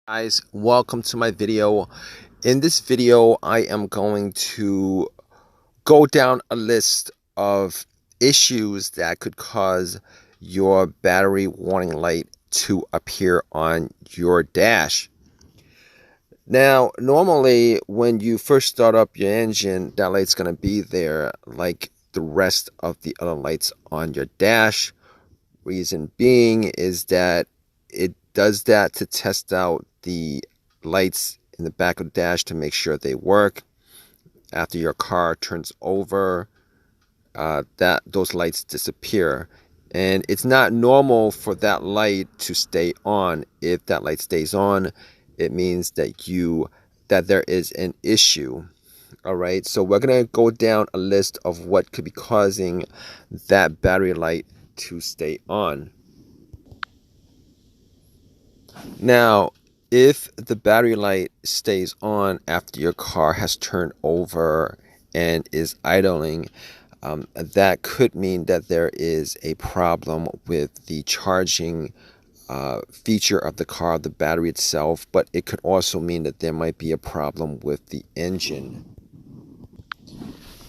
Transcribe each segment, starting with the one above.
Guys, welcome to my video. In this video, I am going to go down a list of issues that could cause your battery warning light to appear on your dash. Now, normally when you first start up your engine, that light's going to be there like the rest of the other lights on your dash. Reason being is that it does that to test out the lights in the back of the dash to make sure they work. After your car turns over, that those lights disappear. And it's not normal for that light to stay on. If that light stays on, it means that there is an issue. All right, so we're gonna go down a list of what could be causing that battery light to stay on. Now, if the battery light stays on after your car has turned over and is idling, that could mean that there is a problem with the charging feature of the car, the battery itself, but it could also mean that there might be a problem with the engine.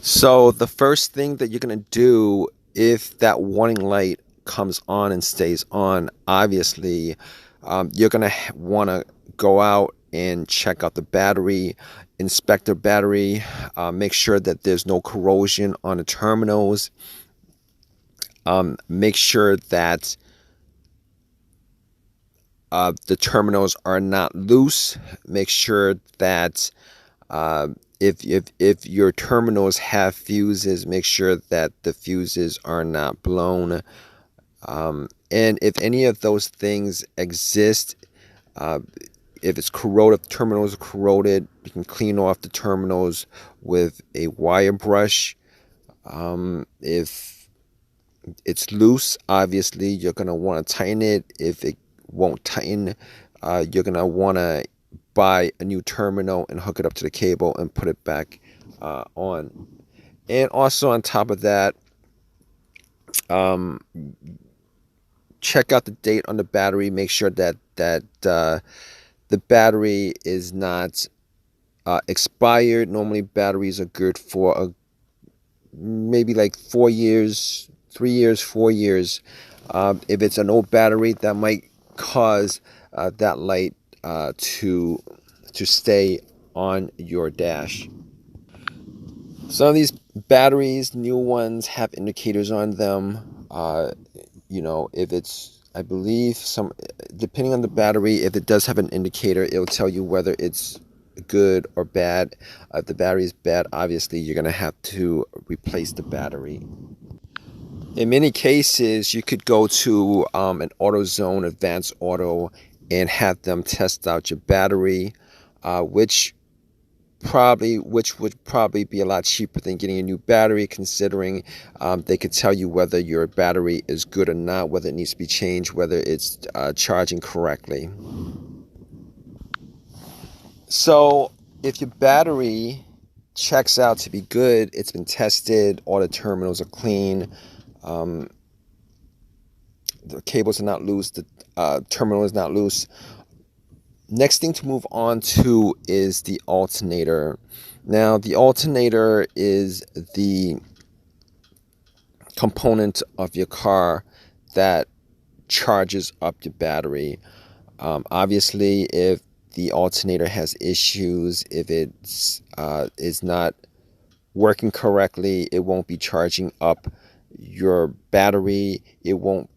So the first thing that you're going to do if that warning light comes on and stays on, obviously, you're going to want to go out and check out the battery, inspect the battery, make sure that there's no corrosion on the terminals, make sure that the terminals are not loose, make sure that if your terminals have fuses, make sure that the fuses are not blown. And if any of those things exist, if it's corroded, terminals are corroded, you can clean off the terminals with a wire brush. If it's loose, obviously you're going to want to tighten it. If it won't tighten, you're going to want to buy a new terminal and hook it up to the cable and put it back on. And also on top of that, check out the date on the battery. Make sure that the battery is not expired. Normally batteries are good for maybe like 4 years, 3 years, 4 years. If it's an old battery, that might cause that light to stay on your dash. Some of these batteries, new ones, have indicators on them. If it's, I believe, depending on the battery, if it does have an indicator, it'll tell you whether it's good or bad. If the battery is bad, obviously you're gonna have to replace the battery. In many cases, you could go to an AutoZone, Advanced Auto, and have them test out your battery, which would probably be a lot cheaper than getting a new battery, considering they could tell you whether your battery is good or not, whether it needs to be changed, whether it's charging correctly. So if your battery checks out to be good, it's been tested, all the terminals are clean, the cables are not loose, the terminal is not loose. Next thing to move on to is the alternator. Now, the alternator is the component of your car that charges up your battery. Obviously, if the alternator has issues, if it's is not working correctly, it won't be charging up your battery. It won't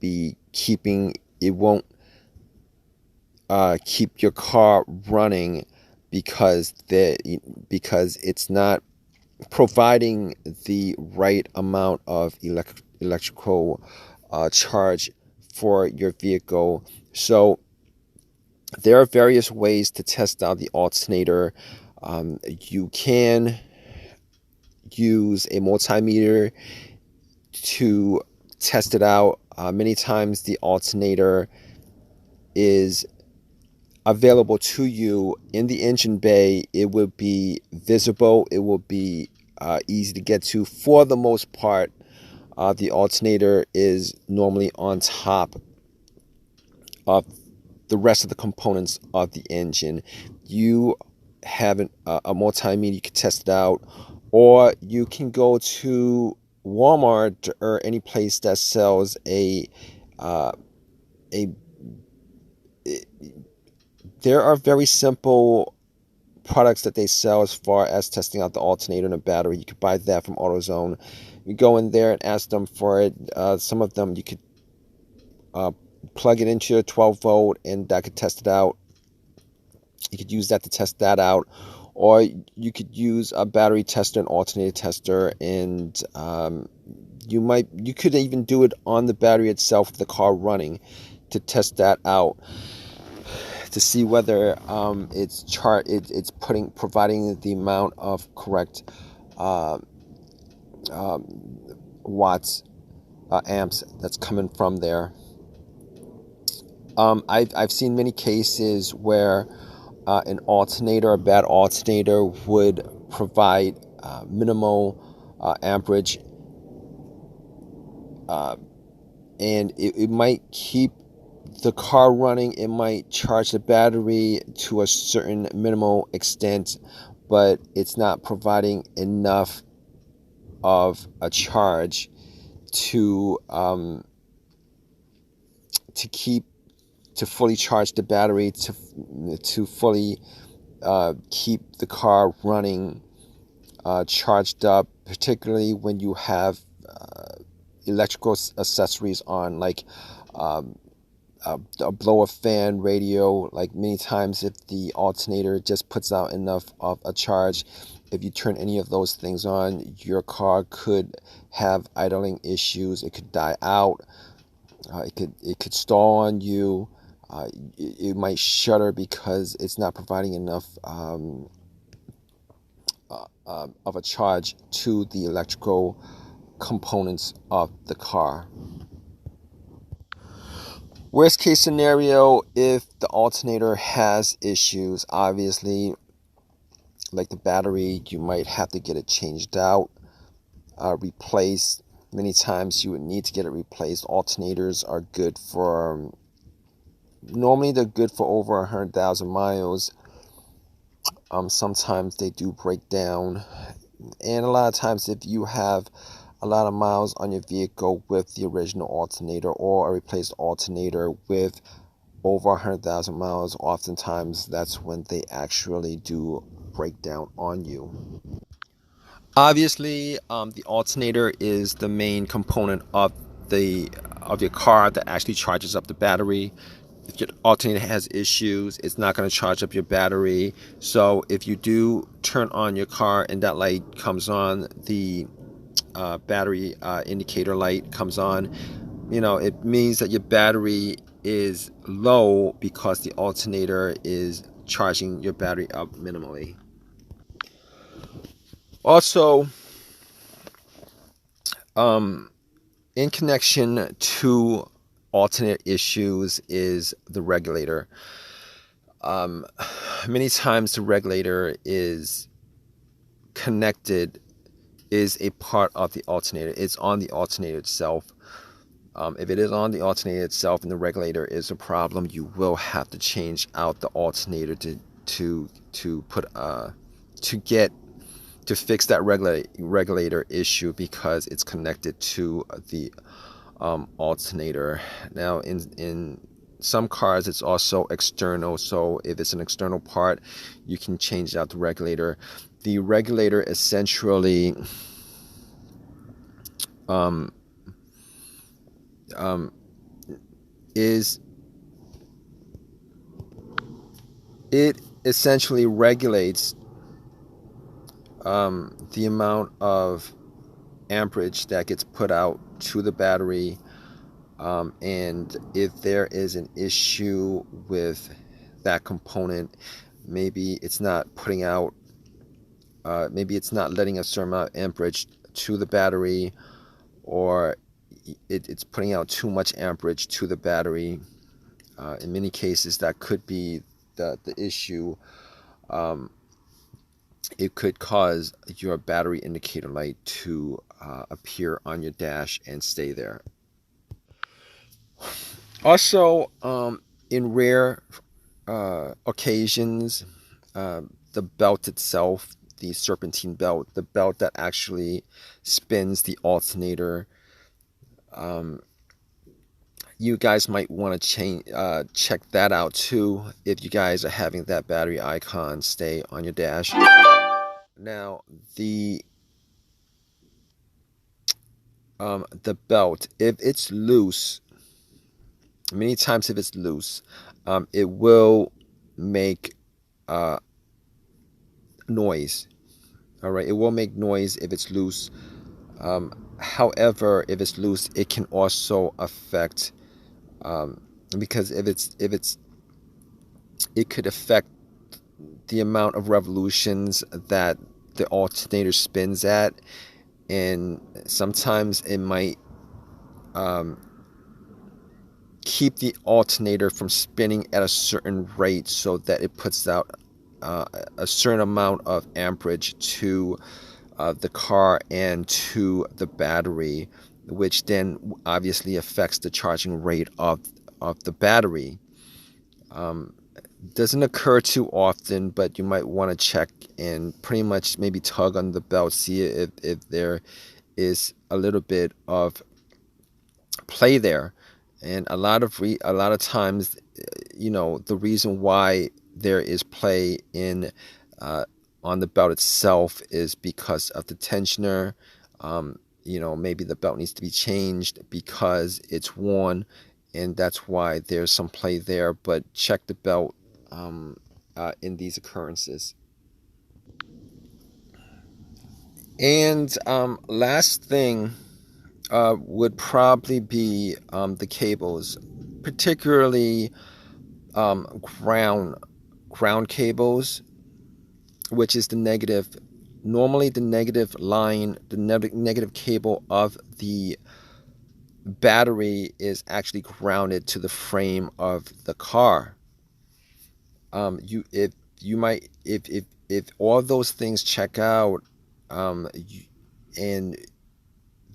keep your car running because it's not providing the right amount of electrical charge for your vehicle. So there are various ways to test out the alternator. You can use a multimeter to test it out. Many times the alternator is available to you in the engine bay. It will be visible. It will be easy to get to. For the most part, the alternator is normally on top of the rest of the components of the engine. You have a multimeter, you can test it out, or you can go to Walmart or any place that sells a there are very simple products that they sell as far as testing out the alternator and the battery. You could buy that from AutoZone. You go in there and ask them for it. Some of them you could plug it into a 12 volt and that could test it out. You could use that to test that out, or you could use a battery tester, an alternator tester, and you could even do it on the battery itself, the car running, to test that out, to see whether it's providing the amount of correct watts, amps that's coming from there. I've seen many cases where an alternator, a bad alternator, would provide minimal amperage, and it might keep the car running. It might charge the battery to a certain minimal extent, but it's not providing enough of a charge to fully charge the battery, to fully keep the car running, charged up, particularly when you have electrical accessories on, like a blower fan, radio. Like, many times if the alternator just puts out enough of a charge, if you turn any of those things on, your car could have idling issues. It could die out. It could stall on you. It might shudder because it's not providing enough of a charge to the electrical components of the car. Worst case scenario, if the alternator has issues, obviously, like the battery, you might have to get it changed out, replaced. Many times you would need to get it replaced. Alternators are good for, normally they're good for over 100,000 miles. Sometimes they do break down, and a lot of times if you have a lot of miles on your vehicle with the original alternator or a replaced alternator with over 100,000 miles, oftentimes that's when they actually do break down on you. Obviously, the alternator is the main component of your car that actually charges up the battery. If your alternator has issues, it's not going to charge up your battery. So if you do turn on your car and that light comes on, the battery indicator light comes on, it means that your battery is low because the alternator is charging your battery up minimally. Also, in connection to alternate issues is the regulator. Many times the regulator is a part of the alternator. It's on the alternator itself. If it is on the alternator itself and the regulator is a problem, you will have to change out the alternator to fix that regulator issue, because it's connected to the alternator. Now, in some cars it's also external, so if it's an external part, you can change out the regulator. The regulator essentially essentially regulates the amount of amperage that gets put out to the battery, and if there is an issue with that component, maybe it's not putting out, maybe it's not letting a certain amount of amperage to the battery, or it's putting out too much amperage to the battery. In many cases, that could be the issue. It could cause your battery indicator light to appear on your dash and stay there. Also, In rare occasions, the belt itself, the serpentine belt, the belt that actually spins the alternator, you guys might want to check that out too if you guys are having that battery icon stay on your dash. Now the belt, if it's loose, many times if it's loose, it will make noise. All right, it will make noise if it's loose. However, if it's loose, it can also affect, because it could affect the amount of revolutions that the alternator spins at, and sometimes it might keep the alternator from spinning at a certain rate so that it puts out a certain amount of amperage to the car and to the battery, which then obviously affects the charging rate of the battery. Doesn't occur too often, but you might want to check and pretty much maybe tug on the belt, see if there is a little bit of play there. And a lot of times, the reason why there is play in on the belt itself is because of the tensioner. Maybe the belt needs to be changed because it's worn, and that's why there's some play there. But check the belt in these occurrences. And last thing would probably be the cables, particularly ground cables, which is the negative. Normally, the negative line, the negative cable of the battery is actually grounded to the frame of the car. If all those things check out, and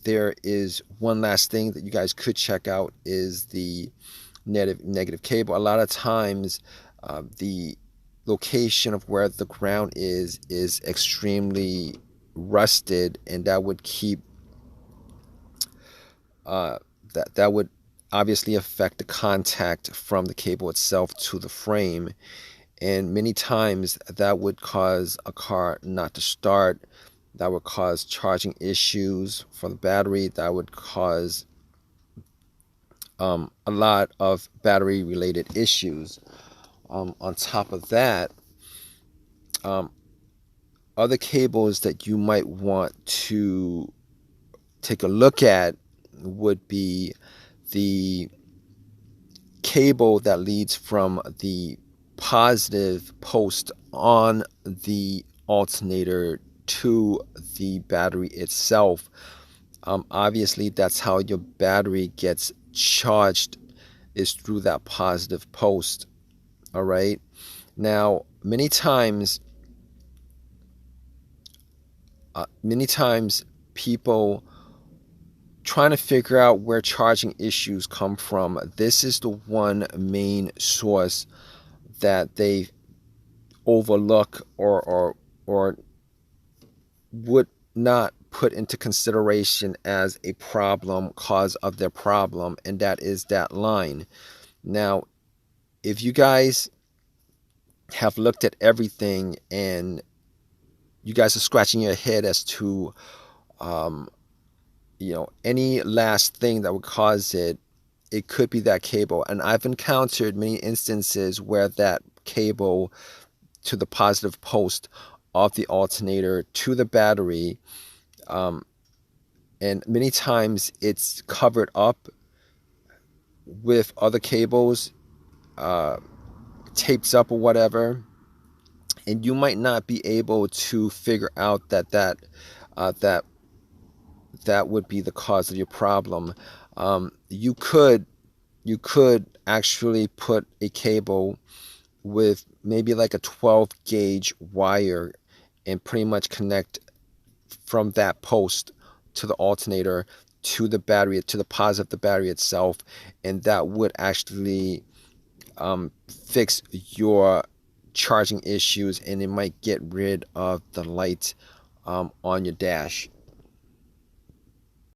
there is one last thing that you guys could check out is the negative cable. A lot of times, the location of where the ground is extremely rusted, and that would keep that would obviously affect the contact from the cable itself to the frame, and many times that would cause a car not to start. That would cause charging issues for the battery. That would cause a lot of battery related issues. On top of that, other cables that you might want to take a look at would be the cable that leads from the positive post on the alternator to the battery itself. Obviously, that's how your battery gets charged, is through that positive post. All right. Now, many times people trying to figure out where charging issues come from, this is the one main source that they overlook or would not put into consideration as a cause of their problem, and that is that line. Now, if you guys have looked at everything and you guys are scratching your head as to any last thing that would cause it, it could be that cable. And I've encountered many instances where that cable to the positive post of the alternator to the battery, and many times it's covered up with other cables, taped up or whatever, and you might not be able to figure out that would be the cause of your problem. You could actually put a cable with maybe like a 12 gauge wire and pretty much connect from that post to the alternator to the battery, to the positive of the battery itself, and that would actually fix your charging issues, and it might get rid of the light on your dash.